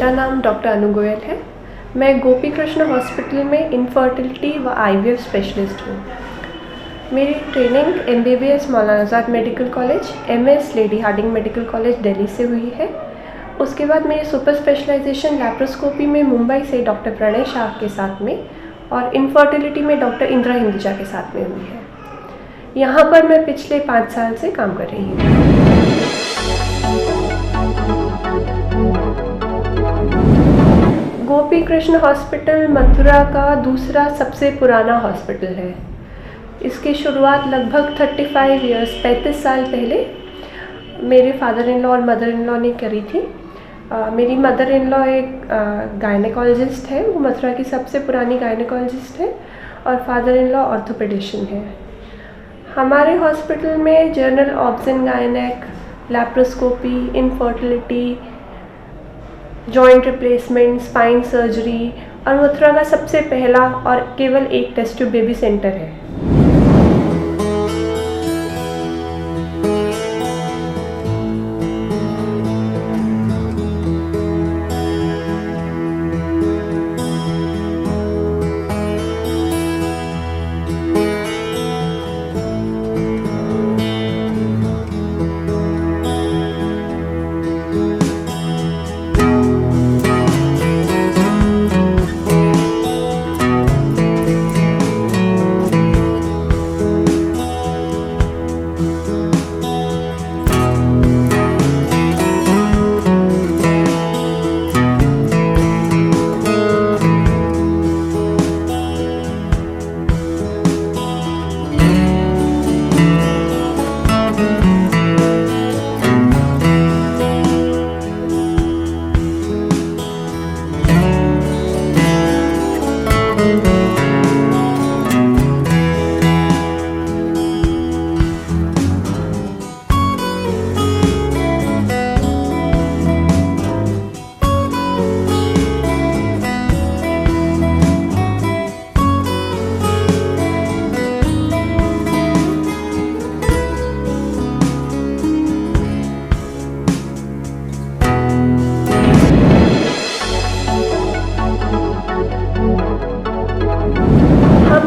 मेरा नाम डॉक्टर अनु गोयल है। मैं गोपी कृष्ण हॉस्पिटल में इनफर्टिलिटी व आईवीएफ स्पेशलिस्ट हूँ। मेरी training MBBS Maulana Azad medical college, MS Lady Hardinge medical college Delhi से हुई है। उसके बाद मेरी सुपर स्पेशलाइजेशन लैप्रोस्कोपी में मुंबई से डॉक्टर प्रणय शाह के साथ में और इनफर्टिलिटी में डॉक्टर इंदिरा हिंदुजा के साथ में हुई है। यहाँ पर मैं पिछले 5 साल से काम कर रही हूँ। गोपी कृष्ण हॉस्पिटल मथुरा का दूसरा सबसे पुराना हॉस्पिटल है। इसकी शुरुआत लगभग 35 साल पहले मेरे फादर इन लॉ और मदर इन लॉ ने करी थी। मेरी मदर इन लॉ एक गायनेकोलॉजिस्ट है, वो मथुरा की सबसे पुरानी गायनेकोलॉजिस्ट है, और फादर इन लॉ ऑर्थोपेडिशियन है। हमारे हॉस्पिटल में जनरल ऑब्स एंड गायनेक, laparoscopy, infertility, joint replacement, spine surgery और मथुरा का सबसे पहला और केवल एक टेस्ट ट्यूब बेबी सेंटर है।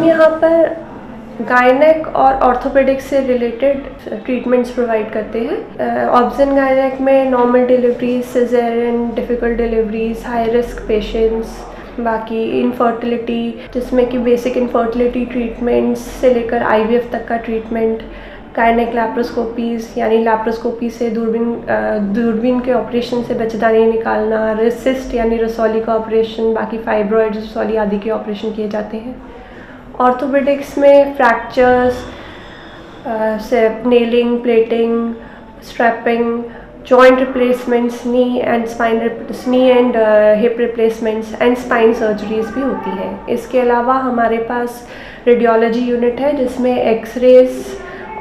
यहाँ पर गायनेक और ऑर्थोपेडिक से रिलेटेड ट्रीटमेंट्स प्रोवाइड करते हैं। ऑब्स एंड गायनेक में normal deliveries, caesarean, difficult deliveries, high risk patients, बाकी इनफर्टिलिटी जिसमें कि बेसिक इनफर्टिलिटी ट्रीटमेंट्स से लेकर IVF तक का ट्रीटमेंट, गायनेक लैप्रोस्कोपीज़ यानी लैप्रोस्कोपी से दूरबीन के ऑपरेशन से बच्चेदानी निकालना, रेसिस्ट यानी रसौली का ऑपरेशन, बाकी फाइब्रॉइड, रसौली आदि के ऑपरेशन किए जाते हैं। ऑर्थोपेडिक्स में फ्रैक्चर्स से nailing, plating, strapping, joint replacements, knee and hip replacements and spine surgeries भी होती है। इसके अलावा हमारे पास रेडियोलॉजी यूनिट है जिसमें एक्सरेज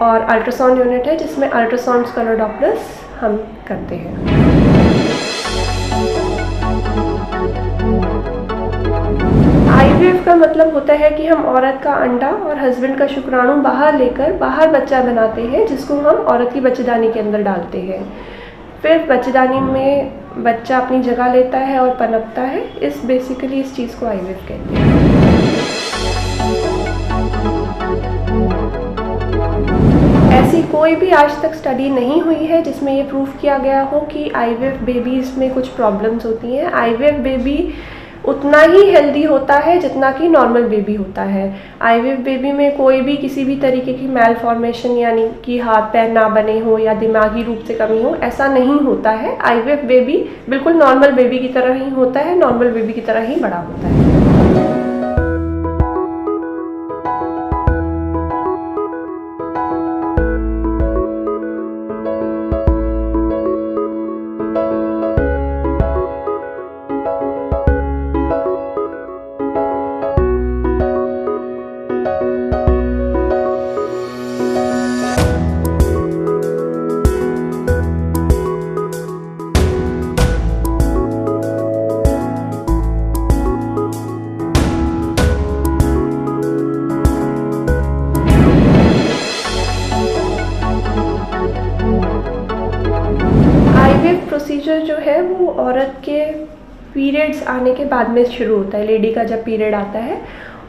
और अल्ट्रासाउंड यूनिट है जिसमें अल्ट्रासाउंड कलर डॉपलर्स हम करते हैं। IVF का मतलब होता है कि हम औरत का अंडा और हस्बैंड का शुक्राणु बाहर लेकर बाहर बच्चा बनाते हैं, जिसको हम औरत की बच्चेदानी के अंदर डालते हैं। फिर बच्चेदानी में बच्चा अपनी जगह लेता है और पनपता है। बेसिकली इस चीज़ को IVF कहते हैं। ऐसी कोई भी आज तक स्टडी नहीं हुई है जिसमें ये प्रूफ किया गया हो कि IVF बेबीज़ में कुछ प्रॉब्लम्स होती हैं। IVF बेबी उतना ही हेल्दी होता है जितना कि नॉर्मल बेबी होता है। IVF बेबी में कोई भी किसी भी तरीके की मैल फॉर्मेशन यानी कि हाथ पैर ना बने हो या दिमागी रूप से कमी हो, ऐसा नहीं होता है। IVF बेबी बिल्कुल नॉर्मल बेबी की तरह ही होता है, नॉर्मल बेबी की तरह ही बड़ा होता है। प्रोसीजर जो है वो औरत के पीरियड्स आने के बाद में शुरू होता है। लेडी का जब पीरियड आता है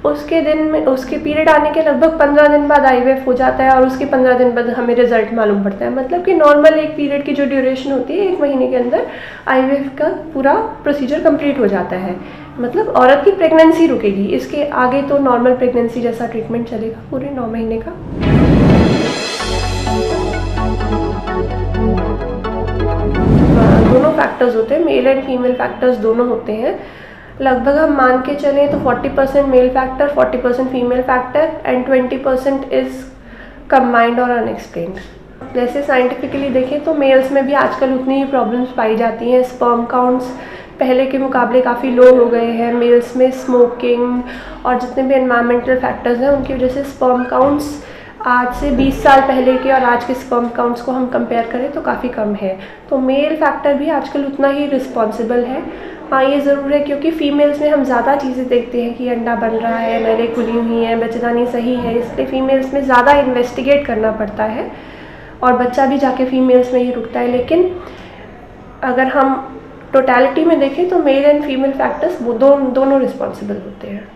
उसके दिन में, उसके पीरियड आने के लगभग 15 दिन बाद IVF हो जाता है और उसके 15 दिन बाद हमें रिजल्ट मालूम पड़ता है। मतलब कि नॉर्मल एक पीरियड की जो ड्यूरेशन होती है 1 महीने के अंदर IVF का पूरा प्रोसीजर कंप्लीट हो जाता है। मतलब औरत की प्रेगनेंसी रुकेगी, इसके आगे तो नॉर्मल प्रेगनेंसी जैसा ट्रीटमेंट चलेगा पूरे 9 महीने का। दोनों फैक्टर्स होते हैं, मेल एंड फीमेल फैक्टर्स दोनों होते हैं। लगभग हम मान के चलें तो 40% mail factor, 40% female factor and 20% is combined और अनएक्सप्लेन्ड। जैसे साइंटिफिकली देखें तो मेल्स में भी आजकल उतनी ही प्रॉब्लम्स पाई जाती हैं। स्पर्म काउंट्स पहले के मुकाबले काफ़ी लो हो गए हैं। मेल्स में स्मोकिंग और जितने भी एनवायरमेंटल फैक्टर्स हैं उनकी वजह से स्पर्म काउंट्स आज से 20 साल पहले के और आज के स्पर्म काउंट्स को हम कंपेयर करें तो काफ़ी कम है। तो मेल फैक्टर भी आजकल उतना ही रिस्पॉन्सिबल है। हाँ, ये ज़रूर है क्योंकि फ़ीमेल्स में हम ज़्यादा चीज़ें देखते हैं कि अंडा बन रहा है, नलें खुली हुई हैं, बच्चेदानी सही है, इसलिए फ़ीमेल्स में ज़्यादा इन्वेस्टिगेट करना पड़ता है और बच्चा भी जाके फ़ीमेल्स में ही रुकता है। लेकिन अगर हम टोटलिटी में देखें तो मेल एंड फीमेल फैक्टर्स वो दोनों रिस्पॉन्सिबल होते हैं।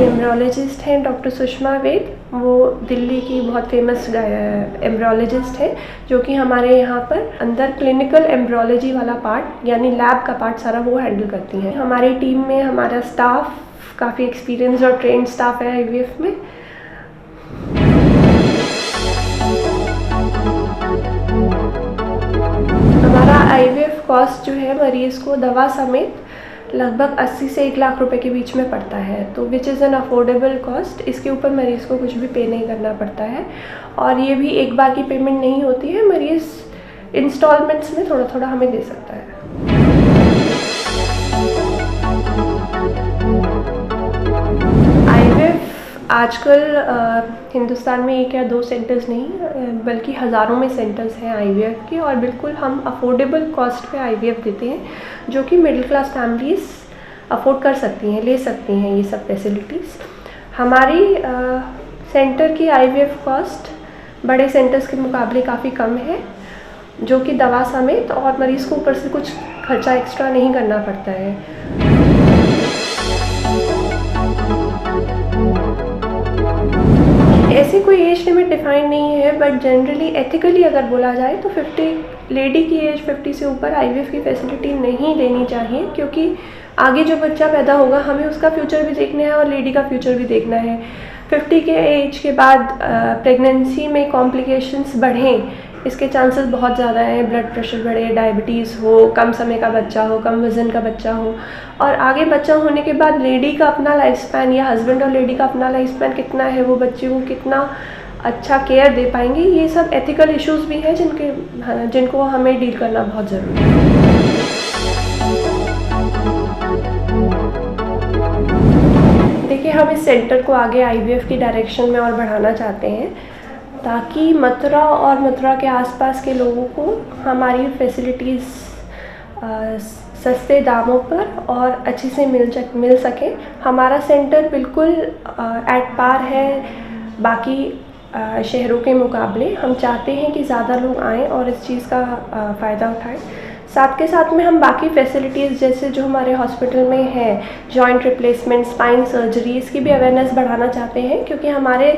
एम्ब्रियोलॉजिस्ट हैं डॉक्टर सुषमा वेद। वो दिल्ली की बहुत फेमस एम्ब्रियोलॉजिस्ट है जो कि हमारे यहाँ पर अंदर क्लिनिकल एम्ब्रियोलॉजी वाला पार्ट यानी लैब का पार्ट सारा वो हैंडल करती हैं। हमारी टीम में हमारा स्टाफ काफ़ी एक्सपीरियंस और ट्रेंड स्टाफ है IVF में। हमारा IVF कॉस्ट जो है मरीज़ को दवा समेत लगभग 80 से 1 लाख रुपए के बीच में पड़ता है, तो which is an affordable cost. इसके ऊपर मरीज़ को कुछ भी पे नहीं करना पड़ता है और ये भी एक बार की पेमेंट नहीं होती है, मरीज़ इंस्टॉलमेंट्स में थोड़ा थोड़ा हमें दे सकता है। IVF आजकल हिंदुस्तान में 1 या 2 सेंटर्स नहीं बल्कि हज़ारों में सेंटर्स हैं IVF के और बिल्कुल हम अफोर्डेबल कॉस्ट पे IVF देते हैं जो कि मिडिल क्लास फैमिलीज़ अफोर्ड कर सकती हैं, ले सकती हैं ये सब फैसिलिटीज़। हमारी सेंटर की IVF कॉस्ट बड़े सेंटर्स के मुकाबले काफ़ी कम है जो कि दवा समेत और मरीज़ को ऊपर से कुछ खर्चा एक्स्ट्रा नहीं करना पड़ता है। ऐसी कोई एज लिमिट डिफाइन नहीं है बट जनरली एथिकली अगर बोला जाए तो 50 लेडी की एज 50 से ऊपर IVF की फैसिलिटी नहीं लेनी चाहिए क्योंकि आगे जो बच्चा पैदा होगा हमें उसका फ्यूचर भी देखना है और लेडी का फ्यूचर भी देखना है। 50 के एज के बाद प्रेगनेंसी में कॉम्प्लिकेशंस बढ़ें इसके चांसेस बहुत ज़्यादा हैं। ब्लड प्रेशर बढ़े, डायबिटीज़ हो, कम समय का बच्चा हो, कम वज़न का बच्चा हो और आगे बच्चा होने के बाद लेडी का अपना लाइफ स्पैन या हस्बैंड और लेडी का अपना लाइफ स्पैन कितना है, वो बच्चे को कितना अच्छा केयर दे पाएंगे, ये सब एथिकल इश्यूज़ भी हैं जिनको हमें डील करना बहुत ज़रूरी है। देखिए, हम इस सेंटर को आगे IVF की डायरेक्शन में और बढ़ाना चाहते हैं ताकि मथुरा और मथुरा के आसपास के लोगों को हमारी फैसिलिटीज़ सस्ते दामों पर और अच्छे से मिल सके। हमारा सेंटर बिल्कुल एट पार है बाकी शहरों के मुकाबले। हम चाहते हैं कि ज़्यादा लोग आएँ और इस चीज़ का फ़ायदा उठाएं। साथ के साथ में हम बाकी फैसिलिटीज़ जैसे जो हमारे हॉस्पिटल में है, जॉइंट रिप्लेसमेंट, स्पाइन सर्जरी, इसकी भी अवेयरनेस बढ़ाना चाहते हैं क्योंकि हमारे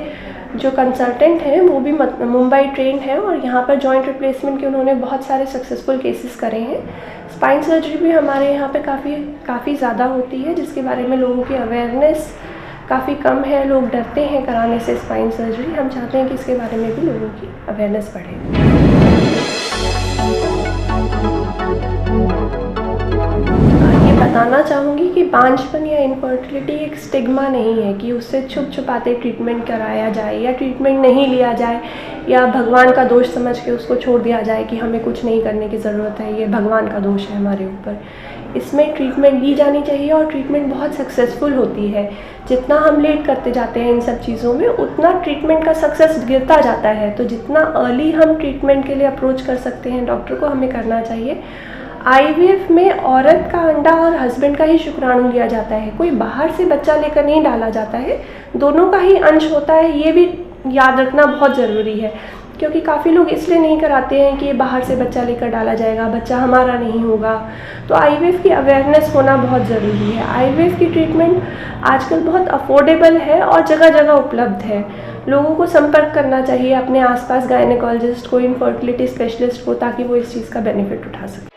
जो कंसल्टेंट हैं वो भी मुंबई ट्रेंड हैं और यहाँ पर जॉइंट रिप्लेसमेंट के उन्होंने बहुत सारे सक्सेसफुल केसेस करे हैं। स्पाइन सर्जरी भी हमारे यहाँ पे काफ़ी ज़्यादा होती है, जिसके बारे में लोगों की अवेयरनेस काफ़ी कम है। लोग डरते हैं कराने से स्पाइन सर्जरी। हम चाहते हैं कि इसके बारे में भी लोगों की अवेयरनेस बढ़े। ये बताना चाहूँगी कि बांझपन या इनफर्टिलिटी एक स्टिग्मा नहीं है कि उससे छुपाते ट्रीटमेंट कराया जाए या ट्रीटमेंट नहीं लिया जाए या भगवान का दोष समझ के उसको छोड़ दिया जाए कि हमें कुछ नहीं करने की ज़रूरत है, ये भगवान का दोष है हमारे ऊपर। इसमें ट्रीटमेंट ली जानी चाहिए और ट्रीटमेंट बहुत सक्सेसफुल होती है। जितना हम लेट करते जाते हैं इन सब चीज़ों में, उतना ट्रीटमेंट का सक्सेस गिरता जाता है। तो जितना अर्ली हम ट्रीटमेंट के लिए अप्रोच कर सकते हैं डॉक्टर को, हमें करना चाहिए। आईवीएफ में औरत का अंडा और हस्बैंड का ही शुक्राणु लिया जाता है, कोई बाहर से बच्चा लेकर नहीं डाला जाता है, दोनों का ही अंश होता है। ये भी याद रखना बहुत ज़रूरी है, क्योंकि काफ़ी लोग इसलिए नहीं कराते हैं कि बाहर से बच्चा लेकर डाला जाएगा, बच्चा हमारा नहीं होगा। तो आईवीएफ की अवेयरनेस होना बहुत ज़रूरी है। आईवीएफ की ट्रीटमेंट आजकल बहुत अफोर्डेबल है और जगह जगह उपलब्ध है। लोगों को संपर्क करना चाहिए अपने आसपास गायनेकोलॉजिस्ट को, इनफर्टिलिटी स्पेशलिस्ट को, ताकि वो इस चीज़ का बेनिफिट उठा सकें।